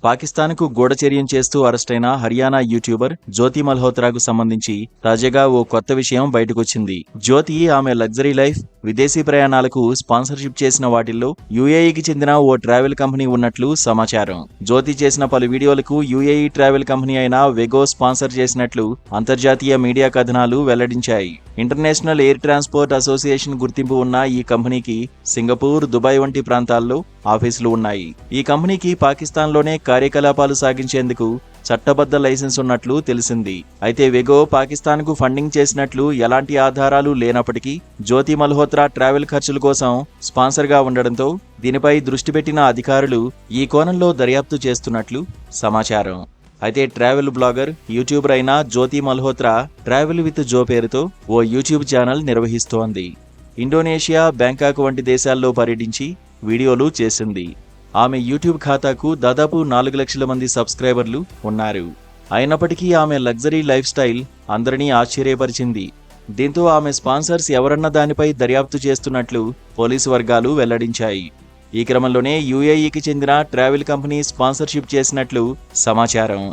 పాకిస్తాన్కు గూఢచర్యం చేస్తూ అరెస్టైన హర్యానా యూట్యూబర్ జ్యోతి మల్హోత్రాకు సంబంధించి తాజాగా ఓ కొత్త విషయం బయటకొచ్చింది. జ్యోతి ఆమె లగ్జరీ లైఫ్, విదేశీ ప్రయాణాలకు స్పాన్సర్షిప్ చేసిన వాటిల్లో యుఏఈకి చెందిన ఓ ట్రావెల్ కంపెనీ ఉన్నట్లు సమాచారం. జ్యోతి చేసిన పలు వీడియోలకు యుఏఈ ట్రావెల్ కంపెనీ అయిన వెగో స్పాన్సర్ చేసినట్లు అంతర్జాతీయ మీడియా కథనాలు వెల్లడించాయి. ఇంటర్నేషనల్ ఎయిర్ ట్రాన్స్పోర్ట్ అసోసియేషన్ గుర్తింపు ఉన్న ఈ కంపెనీకి సింగపూర్, దుబాయ్ వంటి ప్రాంతాల్లో ఆఫీసులు ఉన్నాయి. ఈ కంపెనీకి పాకిస్తాన్లోనే కార్యకలాపాలు సాగించేందుకు చట్టబద్ధ లైసెన్స్ ఉన్నట్లు తెలిసింది. అయితే వెగో పాకిస్తాన్కు ఫండింగ్ చేసినట్లు ఎలాంటి ఆధారాలు లేనప్పటికీ జ్యోతి మల్హోత్రా ట్రావెల్ ఖర్చుల కోసం స్పాన్సర్గా ఉండడంతో దీనిపై దృష్టి పెట్టిన అధికారులు ఈ కోణంలో దర్యాప్తు చేస్తున్నట్లు సమాచారం. అయితే ట్రావెల్ బ్లాగర్, యూట్యూబర్ అయిన జ్యోతి మల్హోత్రా ట్రావెల్ విత్ జో పేరుతో ఓ యూట్యూబ్ ఛానల్ నిర్వహిస్తోంది. ఇండోనేషియా, బ్యాంకాక్ వంటి దేశాల్లో పర్యటించి వీడియోలు చేసింది. ఆమె యూట్యూబ్ ఖాతాకు దాదాపు 4 లక్షల మంది సబ్స్క్రైబర్లు ఉన్నారు. అయినప్పటికీ ఆమె లగ్జరీ లైఫ్ స్టైల్ అందరినీ ఆశ్చర్యపరిచింది. దీంతో ఆమె స్పాన్సర్స్ ఎవరన్న దానిపై దర్యాప్తు చేస్తున్నట్లు పోలీసు వర్గాలు వెల్లడించాయి. ఈ క్రమంలోనే యుఏఈకి చెందిన ట్రావెల్ కంపెనీ స్పాన్సర్షిప్ చేసినట్లు సమాచారం.